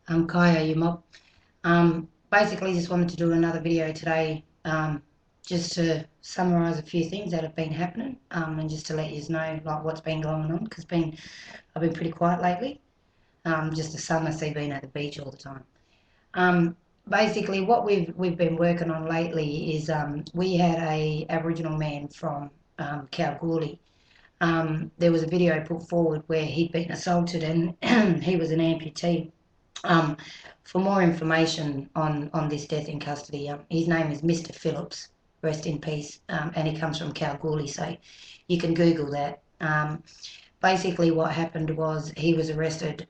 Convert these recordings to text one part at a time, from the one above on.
Kaya, you mob. Basically, just wanted to do another video today, just to summarise a few things that have been happening, and just to let you know like what's been going on, because I've been pretty quiet lately. Just the sun I see being at the beach all the time. Basically, what we've been working on lately is we had a Aboriginal man from Kalgoorlie. There was a video put forward where he'd been assaulted and he was an amputee. Um, for more information on this death in custody, his name is Mr. Phillips, rest in peace, and he comes from Kalgoorlie, so you can Google that. Basically, what happened was he was arrested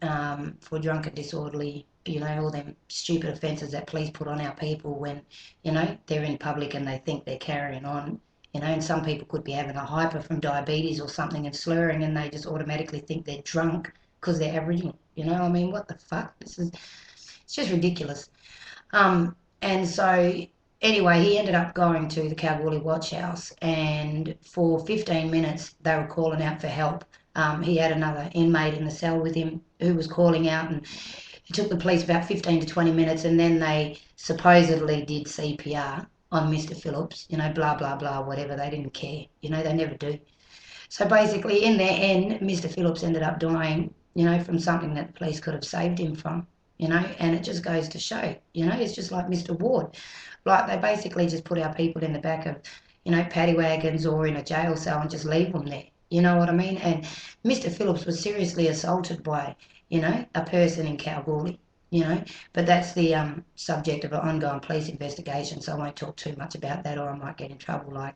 for drunk and disorderly, all them stupid offences that police put on our people when, they're in public and they think they're carrying on. And some people could be having a hyper from diabetes or something and slurring, and they just automatically think they're drunk because they're Aboriginal. I mean, what the fuck? It's just ridiculous. And so anyway, he ended up going to the Kalgoorlie Watch House, and for 15 minutes they were calling out for help. He had another inmate in the cell with him who was calling out, and it took the police about 15 to 20 minutes, and then they supposedly did CPR on Mr. Phillips, blah, blah, blah, whatever. They didn't care. They never do. So basically, in their end, Mr. Phillips ended up dying, from something that the police could have saved him from, and it just goes to show, it's just like Mr. Ward. Like, they basically just put our people in the back of, paddy wagons or in a jail cell and just leave them there. You know what I mean? And Mr. Phillips was seriously assaulted by, a person in Kalgoorlie, but that's the subject of an ongoing police investigation, so I won't talk too much about that or I might get in trouble,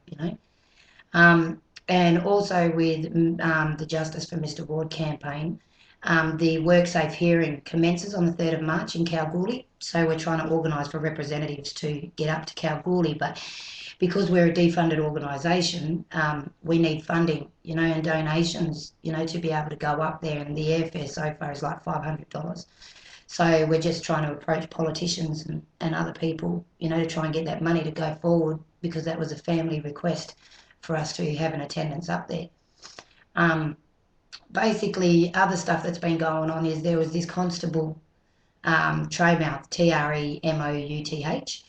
And also with the Justice for Mr. Ward campaign, the WorkSafe hearing commences on the 3rd of March in Kalgoorlie, so we're trying to organise for representatives to get up to Kalgoorlie, but because we're a defunded organisation, we need funding, and donations, to be able to go up there, and the airfare so far is like $500. So we're just trying to approach politicians and other people, to try and get that money to go forward, because that was a family request for us to have an attendance up there. Basically, other stuff that's been going on is there was this constable, Tremouth, Tremouth.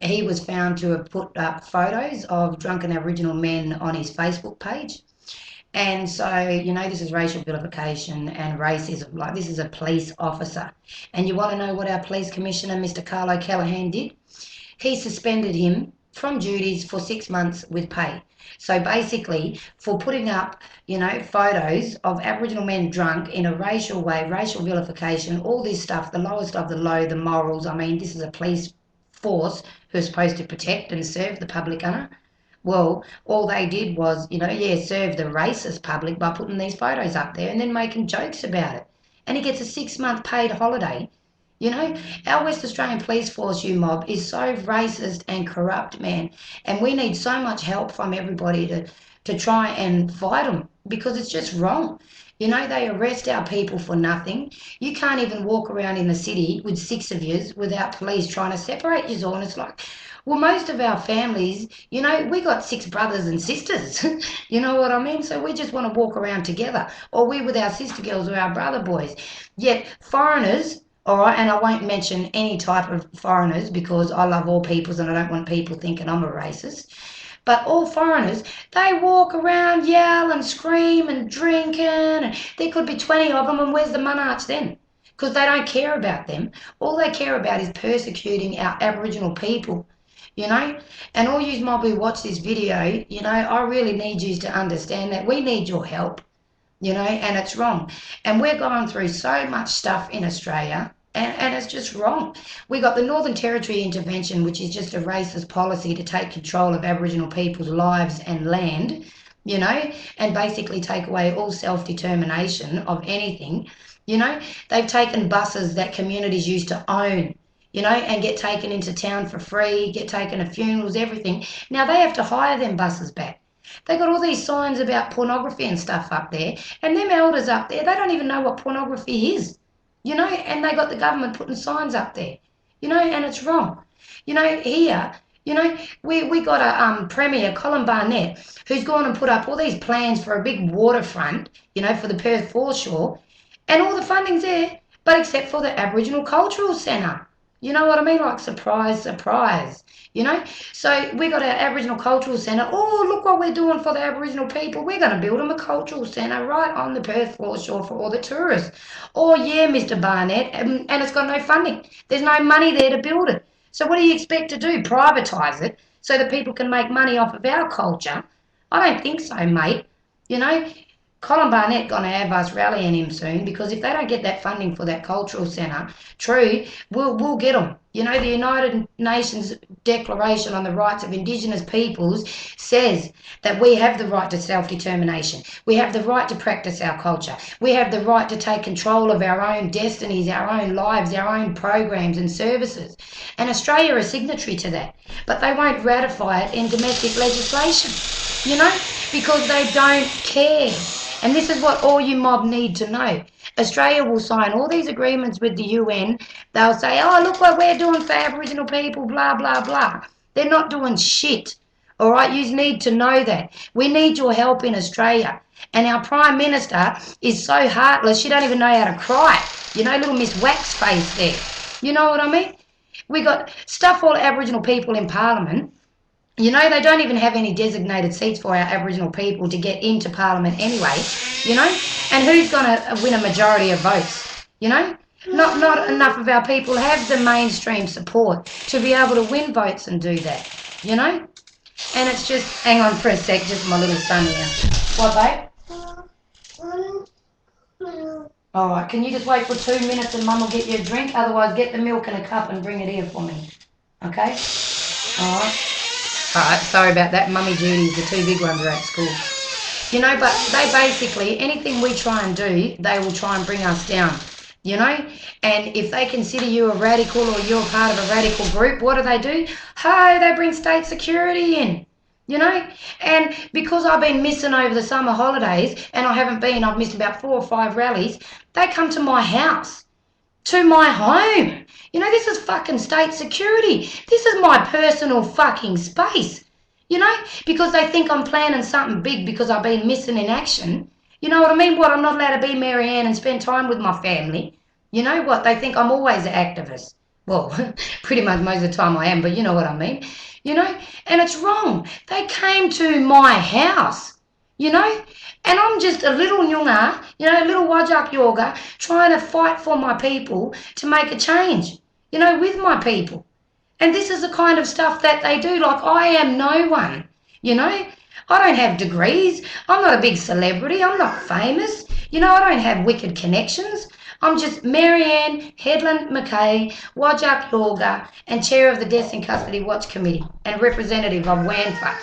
He was found to have put up photos of drunken Aboriginal men on his Facebook page. And so, this is racial vilification and racism. Like, this is a police officer. And you want to know what our police commissioner, Mr. Carlo Callahan, did? He suspended him from duties for 6 months with pay. So basically, for putting up, photos of Aboriginal men drunk in a racial way, racial vilification, all this stuff, the lowest of the low, the morals. I mean, this is a police force who's supposed to protect and serve the public, Anna. Well, all they did was, serve the racist public by putting these photos up there and then making jokes about it. And he gets a 6-month paid holiday. Our West Australian Police Force, you mob, is so racist and corrupt, man. And we need so much help from everybody to try and fight them, because it's just wrong. They arrest our people for nothing. You can't even walk around in the city with 6 of yous without police trying to separate yous all. And it's like, well, most of our families, we got 6 brothers and sisters. You know what I mean? So we just want to walk around together. Or we with our sister girls or our brother boys. Yet foreigners, all right, and I won't mention any type of foreigners because I love all peoples and I don't want people thinking I'm a racist. But all foreigners, they walk around, yell and scream and drinking, and there could be 20 of them, and where's the monarchs then? Because they don't care about them. All they care about is persecuting our Aboriginal people, And all you mob who watch this video, I really need you to understand that we need your help, and it's wrong. And we're going through so much stuff in Australia, and it's just wrong. We got the Northern Territory intervention, which is just a racist policy to take control of Aboriginal people's lives and land, and basically take away all self-determination of anything. They've taken buses that communities used to own, and get taken into town for free, get taken to funerals, everything. Now they have to hire them buses back. They got all these signs about pornography and stuff up there, and them elders up there, they don't even know what pornography is, and they got the government putting signs up there, and it's wrong. Here, we got a Premier, Colin Barnett, who's gone and put up all these plans for a big waterfront, for the Perth foreshore, and all the funding's there, but except for the Aboriginal Cultural Centre. You know what I mean? Like, surprise, surprise. You know? So we got our Aboriginal Cultural Centre. Oh, look what we're doing for the Aboriginal people. We're going to build them a cultural centre right on the Perth foreshore for all the tourists. Oh, yeah, Mr. Barnett, and it's got no funding. There's no money there to build it. So what do you expect to do? Privatise it so that people can make money off of our culture? I don't think so, mate. You know, Colin Barnett going to have us rallying him soon, because if they don't get that funding for that cultural centre, true, we'll get them. You know, the United Nations Declaration on the Rights of Indigenous Peoples says that we have the right to self-determination. We have the right to practice our culture. We have the right to take control of our own destinies, our own lives, our own programs and services. And Australia is signatory to that. But they won't ratify it in domestic legislation, you know, because they don't care. And this is what all you mob need to know. Australia will sign all these agreements with the UN. They'll say, oh, look what we're doing for Aboriginal people, blah, blah, blah. They're not doing shit. All right, you need to know that. We need your help in Australia. And our Prime Minister is so heartless, she don't even know how to cry. You know, little Miss Wax Face there. You know what I mean? We got stuff all Aboriginal people in Parliament. You know, they don't even have any designated seats for our Aboriginal people to get into Parliament anyway, you know? And who's going to win a majority of votes, you know? Not enough of our people have the mainstream support to be able to win votes and do that, you know? And it's just, hang on for a sec, just my little son here. What, babe? All right, can you just wait for 2 minutes and Mum will get you a drink? Otherwise, get the milk in a cup and bring it here for me, okay? All right. Alright, sorry about that. Mummy duties, the two big ones are at school. You know, but they basically, anything we try and do, they will try and bring us down, you know? And if they consider you a radical or you're part of a radical group, what do? Hey, they bring state security in, you know? And because I've been missing over the summer holidays, and I haven't been, I've missed about 4 or 5 rallies, they come to my house, to my home. You know, this is fucking state security. This is my personal fucking space, you know, because they think I'm planning something big because I've been missing in action. You know what I mean? What, I'm not allowed to be Marianne and spend time with my family. You know what? They think I'm always an activist. Well, pretty much most of the time I am, but you know what I mean. You know, and it's wrong. They came to my house, you know, and I'm just a little nyunga, you know, a little wajak yoga, trying to fight for my people to make a change, you know, with my people. And this is the kind of stuff that they do. Like, I am no one, you know. I don't have degrees. I'm not a big celebrity. I'm not famous. You know, I don't have wicked connections. I'm just Marianne Headland Mackay, wajak yoga, and chair of the Deaths in Custody Watch Committee, and representative of WANFA,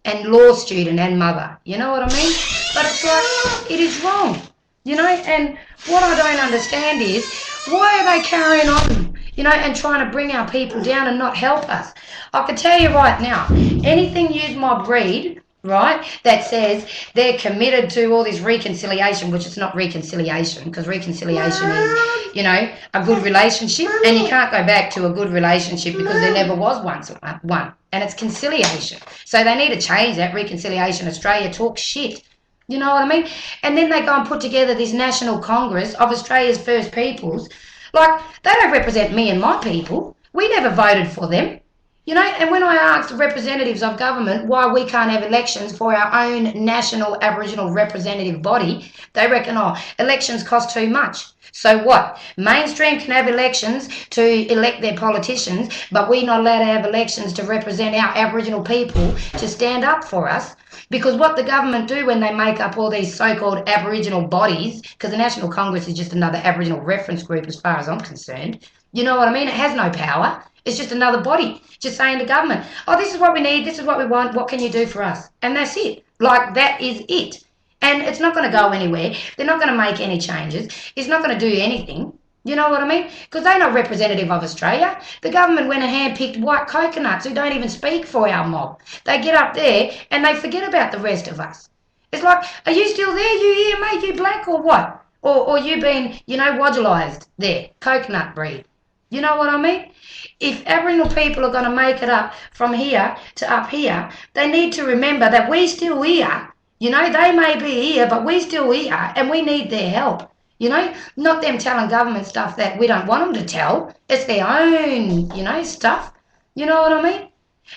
and law student and mother. You know what I mean? But it's like, it is wrong, you know? And what I don't understand is, why are they carrying on, you know, and trying to bring our people down and not help us? I can tell you right now, anything Use Mob read, right, that says they're committed to all this reconciliation, which it's not reconciliation, because reconciliation is, you know, a good relationship, and you can't go back to a good relationship because there never was one, and it's conciliation. So they need to change that. Reconciliation Australia talks shit. You know what I mean? And then they go and put together this National Congress of Australia's First Peoples. Like, they don't represent me and my people. We never voted for them. You know, and when I asked representatives of government why we can't have elections for our own national Aboriginal representative body, they reckon, oh, elections cost too much. So what? Mainstream can have elections to elect their politicians, but we're not allowed to have elections to represent our Aboriginal people to stand up for us. Because what the government do when they make up all these so-called Aboriginal bodies, because the National Congress is just another Aboriginal reference group as far as I'm concerned, you know what I mean? It has no power. It's just another body just saying to government, oh, this is what we need, this is what we want, what can you do for us? And that's it. Like, that is it. And it's not going to go anywhere. They're not going to make any changes. It's not going to do anything. You know what I mean? Because they're not representative of Australia. The government went and handpicked white coconuts who don't even speak for our mob. They get up there and they forget about the rest of us. It's like, are you still there? You here, mate? You black or what? Or you been, you know, wodulized there, coconut breed. You know what I mean? If Aboriginal people are going to make it up from here to up here, they need to remember that we're still here. You know, they may be here, but we're still here and we need their help. You know, not them telling government stuff that we don't want them to tell. It's their own, stuff. You know what I mean?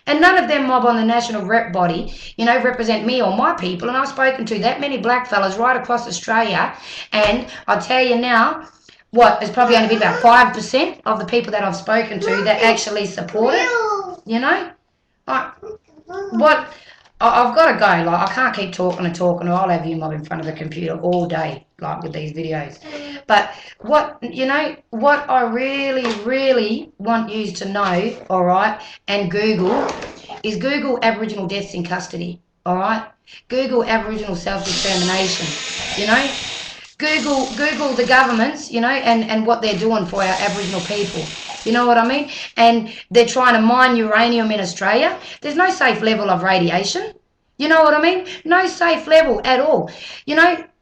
And none of them mob on the national rep body, represent me or my people. And I've spoken to that many black fellas right across Australia. And I'll tell you now, there's probably only been about 5% of the people that I've spoken to that actually support it. You know? Like, what I've got to go. Like, I can't keep talking and talking, or I'll have you mob in front of the computer all day, like with these videos. But what I really, really want you to know, all right, and Google Aboriginal deaths in custody, all right? Google Aboriginal self-determination, you know? Google the governments, and what they're doing for our Aboriginal people. You know what I mean? And they're trying to mine uranium in Australia. There's no safe level of radiation. You know what I mean? No safe level at all.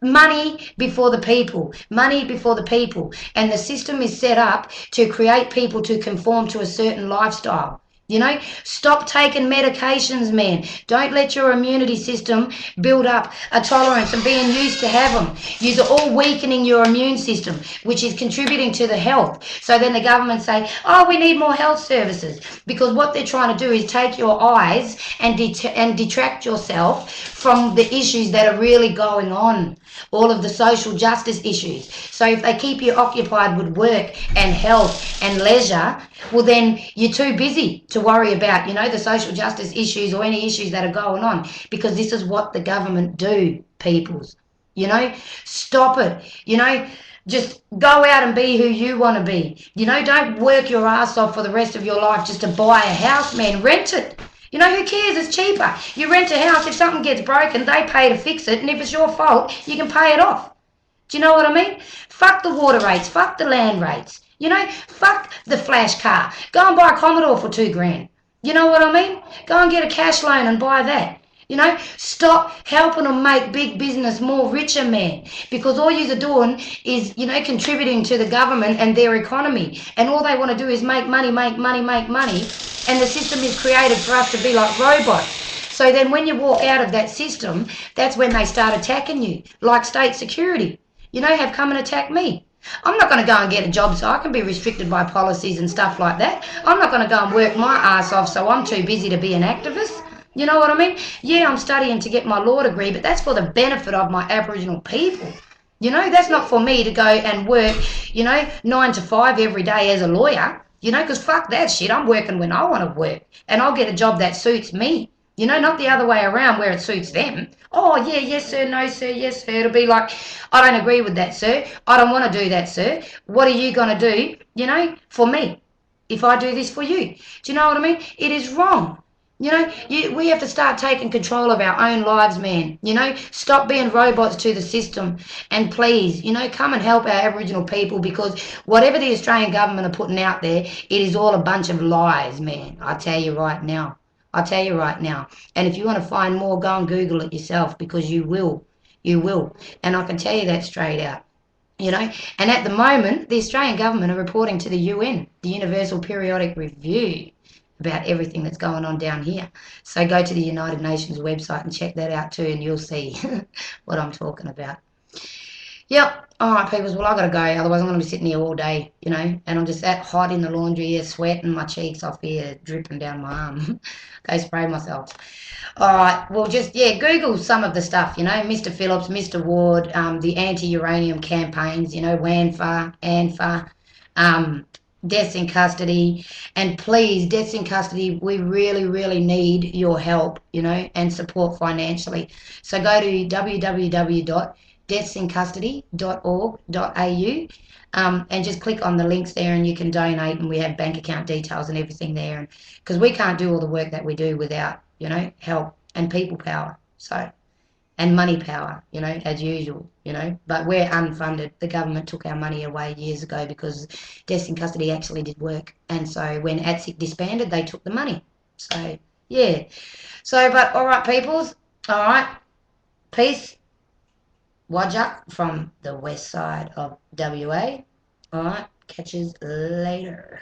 Money before the people. Money before the people. And the system is set up to create people to conform to a certain lifestyle. Stop taking medications, man. Don't let your immunity system build up a tolerance and being used to have them. You're all weakening your immune system, which is contributing to the health. So then the government say, oh, we need more health services. Because what they're trying to do is take your eyes and detract yourself from the issues that are really going on. All of the social justice issues. So if they keep you occupied with work and health and leisure, well then you're too busy to worry about, the social justice issues or any issues that are going on, because this is what the government do, peoples. Stop it. Just go out and be who you want to be. Don't work your ass off for the rest of your life just to buy a house, man. Rent it. Who cares? It's cheaper. You rent a house, if something gets broken, they pay to fix it, and if it's your fault, you can pay it off. Do you know what I mean? Fuck the water rates, fuck the land rates. Fuck the flash car. Go and buy a Commodore for $2,000. You know what I mean? Go and get a cash loan and buy that. Stop helping them make big business more richer, man. Because all you're doing is, contributing to the government and their economy. And all they want to do is make money, make money, make money. And the system is created for us to be like robots. So then when you walk out of that system, that's when they start attacking you. Like state security. Have come and attacked me. I'm not going to go and get a job so I can be restricted by policies and stuff like that. I'm not going to go and work my ass off so I'm too busy to be an activist. You know what I mean? Yeah, I'm studying to get my law degree, but that's for the benefit of my Aboriginal people. That's not for me to go and work, 9 to 5 every day as a lawyer, because fuck that shit. I'm working when I want to work, and I'll get a job that suits me. Not the other way around where it suits them. Oh, yeah, yes, sir, no, sir, yes, sir. It'll be like, I don't agree with that, sir. I don't want to do that, sir. What are you going to do, for me, if I do this for you? Do you know what I mean? It is wrong. We have to start taking control of our own lives, man. Stop being robots to the system. And please, come and help our Aboriginal people, because whatever the Australian government are putting out there, it is all a bunch of lies, man. I tell you right now. And if you want to find more, go and Google it yourself, because you will. You will. And I can tell you that straight out. And at the moment, the Australian government are reporting to the UN, the Universal Periodic Review, about everything that's going on down here. So go to the United Nations website and check that out too, and you'll see what I'm talking about. Yep. All right, peoples. Well, I got to go. Otherwise, I'm going to be sitting here all day, and I'm just that hot in the laundry here, sweating my cheeks off here, dripping down my arm. Go spray myself. All right. Well, just, Google some of the stuff, Mr. Phillips, Mr. Ward, the anti-uranium campaigns, WANFA, ANFA, deaths in custody. And please, deaths in custody, we really, really need your help, and support financially. So go to www.deathsincustody.org.au and just click on the links there, and you can donate, and we have bank account details and everything there, because we can't do all the work that we do without, help and people power. So, and money power, as usual, but we're unfunded. The government took our money away years ago because deaths in custody actually did work. And so when ATSIC disbanded, they took the money. So, yeah. So, but all right, peoples. All right. Peace. Wajak from the west side of WA. All right. Catches later.